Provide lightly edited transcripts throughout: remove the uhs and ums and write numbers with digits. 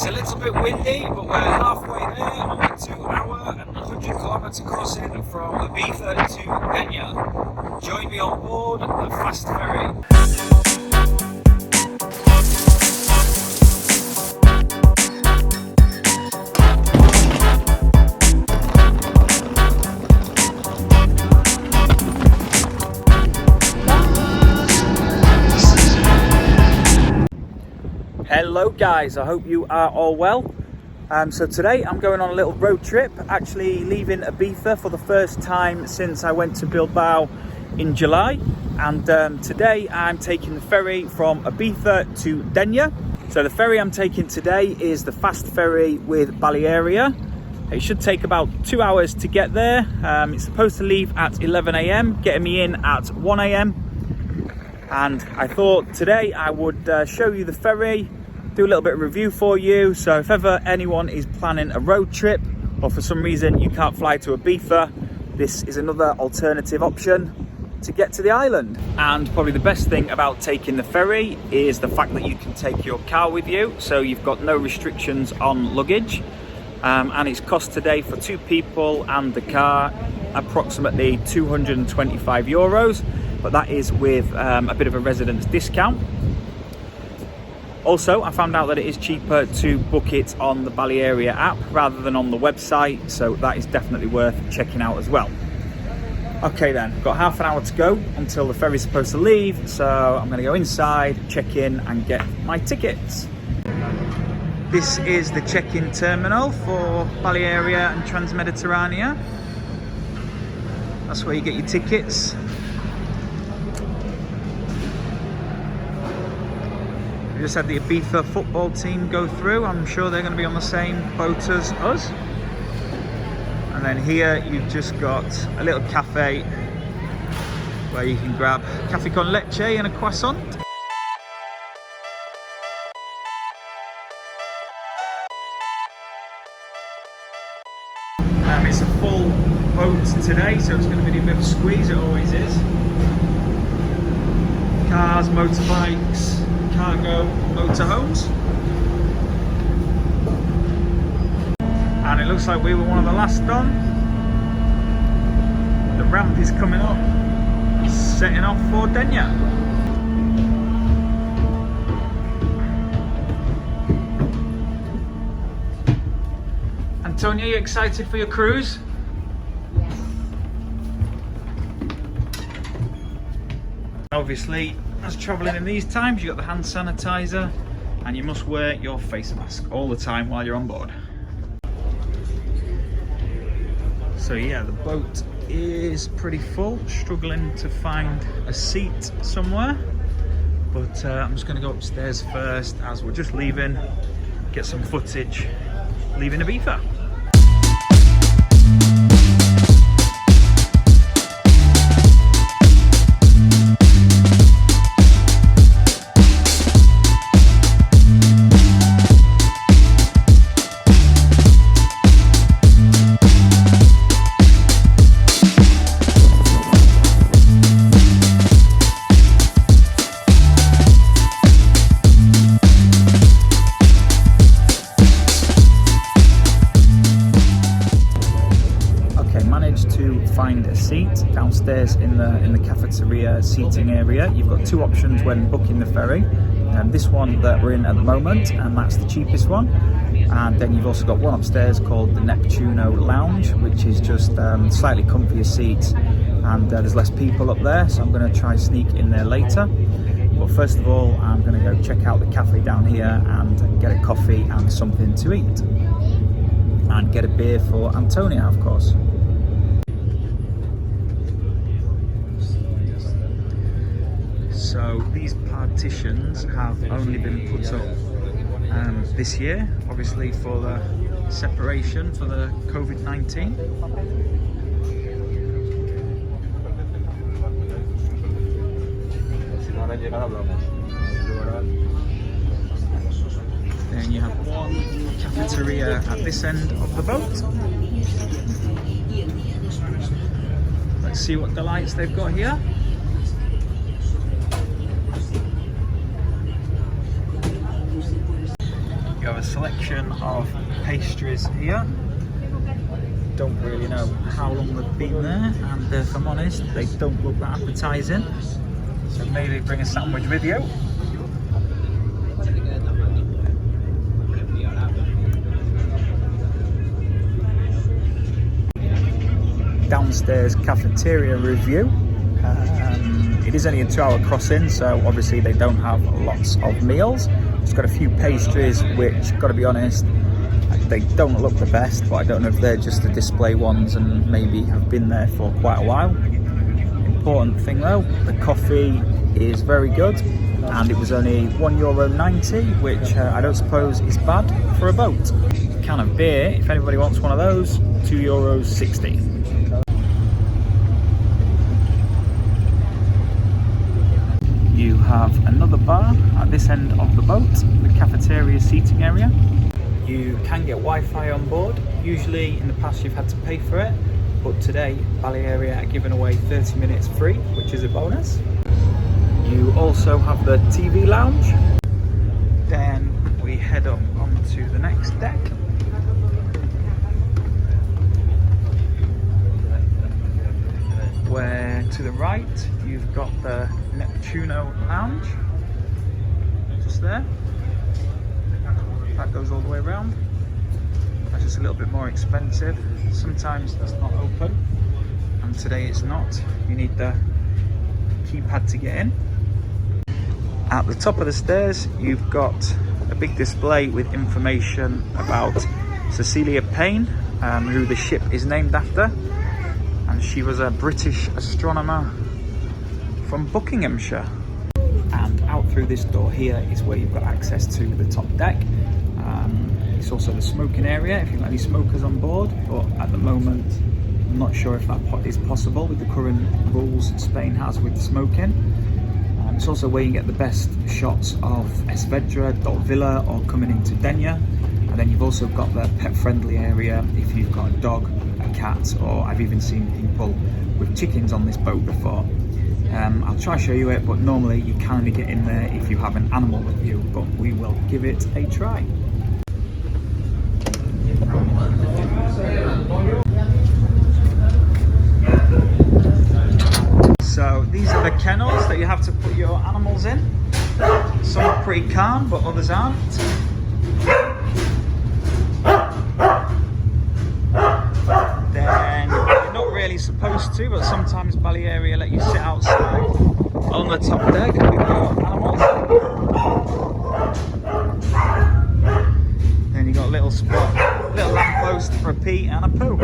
a little bit windy, but we're halfway there on the 2 hour and 100-kilometre crossing from Ibiza to Denia. Join me on board the fast ferry. Hello guys, I hope you are all well. So today I'm going on a little road trip, actually leaving Ibiza for the first time since I went to Bilbao in July. And today I'm taking the ferry from Ibiza to Denia. So the ferry I'm taking today is the fast ferry with Balearia. It should take about 2 hours to get there. It's supposed to leave at 11 AM, getting me in at 1 AM. And I thought today I would show you the ferry, do a little bit of review for you. So if ever anyone is planning a road trip or for some reason you can't fly to Ibiza, this is another alternative option to get to the island. And probably the best thing about taking the ferry is the fact that you can take your car with you, so you've got no restrictions on luggage. And it's cost today for 2 people and the car approximately €225, but that is with a bit of a residence discount. Also, I found out that it is cheaper to book it on the Balearia app rather than on the website, so that is definitely worth checking out as well. Okay then, got half an hour to go until the ferry's supposed to leave, so I'm going to go inside, check in and get my tickets. This is the check-in terminal for Balearia and Trans-Mediterranea. That's where you get your tickets. We just had the Ibiza football team go through. I'm sure they're going to be on the same boat as us. And then here you've just got a little cafe where you can grab cafe con leche and a croissant. It's a full boat today, so it's going to be a bit of a squeeze, it always is. Cars, motorbikes, cargo, motorhomes. And it looks like we were one of the last on. The ramp is coming up, setting off for Denia. Antonia, you excited for your cruise? Obviously, as travelling in these times, you've got the hand sanitizer and you must wear your face mask all the time while you're on board. So yeah, the boat is pretty full, struggling to find a seat somewhere. But I'm just going to go upstairs first as we're just leaving, get some footage leaving Ibiza. Find a seat downstairs in the cafeteria seating area. You've got 2 options when booking the ferry, and this one that we're in at the moment, and that's the cheapest one. And then you've also got one upstairs called the Neptuno Lounge, which is just slightly comfier seats, and there's less people up there, so I'm going to try sneak in there later. But first of all, I'm going to go check out the cafe down here and get a coffee and something to eat, and get a beer for Antonia, of course. So these partitions have only been put up this year, obviously for the separation for the COVID-19. Then you have one cafeteria at this end of the boat. Let's see what delights they've got here. have a selection of pastries here. Don't really know how long they've been there, and if I'm honest, they don't look that appetising. So maybe bring a sandwich with you. Downstairs cafeteria review. It is only a 2-hour crossing, so obviously they don't have lots of meals. It's got a few pastries, which, gotta be honest, they don't look the best, but I don't know if they're just the display ones and maybe have been there for quite a while. Important thing though, the coffee is very good, and it was only €1.90, which I don't suppose is bad for a boat. A can of beer, if anybody wants one of those, €2.60. You have another bar at this end of the boat, the cafeteria seating area. You can get Wi-Fi on board. Usually in the past you've had to pay for it, but today Balearia are giving away 30 minutes free, which is a bonus. You also have the TV lounge. Then we head up onto the next deck. Where to the right you've got the Neptuno lounge, just there. That goes all the way around. That's just a little bit more expensive. Sometimes that's not open, and today it's not. You need the keypad to get in. At the top of the stairs you've got a big display with information about Cecilia Payne, who the ship is named after. And she was a British astronomer from Buckinghamshire. And out through this door here is where you've got access to the top deck. It's also the smoking area if you've got any smokers on board, but at the moment I'm not sure if that is possible with the current rules Spain has with smoking. It's also where you get the best shots of Esvedra, Dolvilla, or coming into Denia. And then you've also got the pet friendly area if you've got a dog, a cat, or I've even seen people with chickens on this boat before. I'll try to show you it, but normally you can only get in there if you have an animal with you, but we will give it a try. So these are the kennels that you have to put your animals in. Some are pretty calm, but others aren't. Then you're not really supposed to, but sometimes Balearia let you sit outside on the top deck with your animals. Then you got a little spot, little lamppost for a pee and a poo.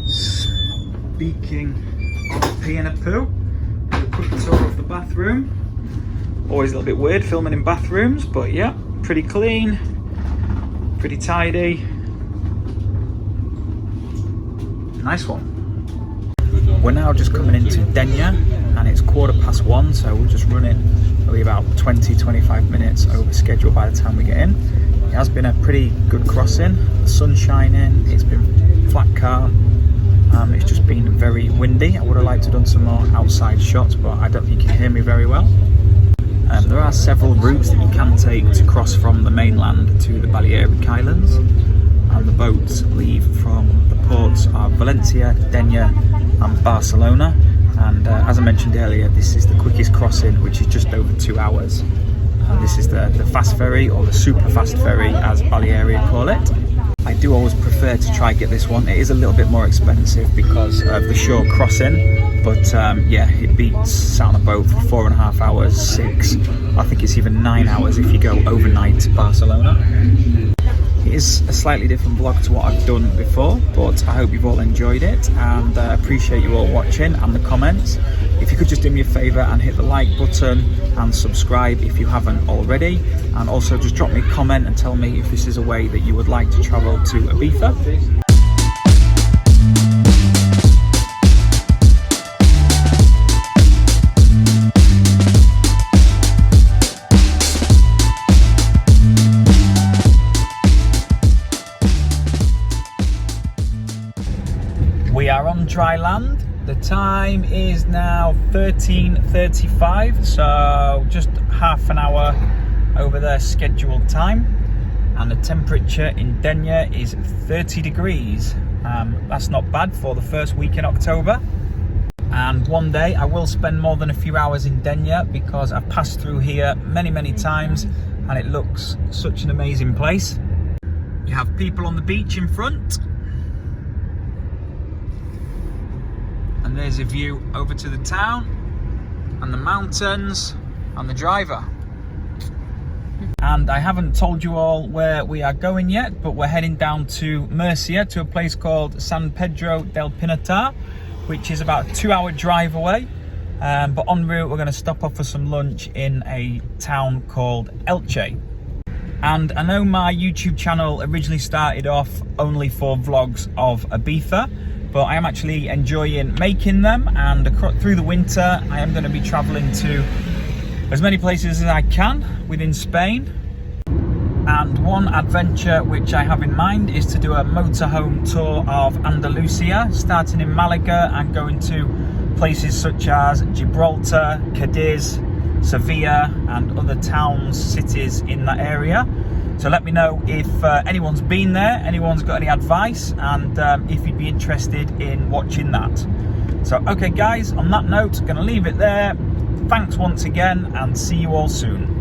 Speaking of pee and a poo, a quick tour of the bathroom. Always a little bit weird filming in bathrooms, but yeah, pretty clean, pretty tidy. Nice one. We're now just coming into Denia and it's 1:15, so we're just running probably about 20-25 minutes over schedule by the time we get in. It has been a pretty good crossing. The sun's shining, it's been flat calm. It's just been very windy. I would have liked to have done some more outside shots, but I don't think you can hear me very well. There are several routes that you can take to cross from the mainland to the Balearic Islands, and the boats leave from the ports of Valencia, Denia and Barcelona, and as I mentioned earlier, this is the quickest crossing, which is just over 2 hours. This is the fast ferry, or the super fast ferry as Balearia call it. I do always prefer to try and get this one. It is a little bit more expensive because of the shore crossing, but yeah, it beats sat on a boat for 4.5 hours, 6. I think it's even 9 hours if you go overnight to Barcelona. It is a slightly different vlog to what I've done before, but I hope you've all enjoyed it, and appreciate you all watching and the comments. If you could just do me a favour and hit the like button and subscribe if you haven't already, and also just drop me a comment and tell me if this is a way that you would like to travel to Ibiza. We are on dry land. The time is now 13:35, so just half an hour over their scheduled time. and the temperature in Denia is 30 degrees. That's not bad for the first week in October. And one day I will spend more than a few hours in Denia because I've passed through here many times and it looks such an amazing place. You have people on the beach in front, and there's a view over to the town and the mountains and the driver. And I haven't told you all where we are going yet, but we're heading down to Murcia, to a place called San Pedro del Pinatar, which is about a 2-hour drive away. But en route, we're going to stop off for some lunch in a town called Elche. And I know my YouTube channel originally started off only for vlogs of Ibiza, but I am actually enjoying making them, and through the winter I am going to be traveling to as many places as I can within Spain. And one adventure which I have in mind is to do a motorhome tour of Andalusia, starting in Malaga and going to places such as Gibraltar, Cadiz, Sevilla and other towns, cities in that area. So let me know if anyone's been there, anyone's got any advice, and if you'd be interested in watching that. So okay guys, on that note, gonna leave it there. Thanks once again and see you all soon.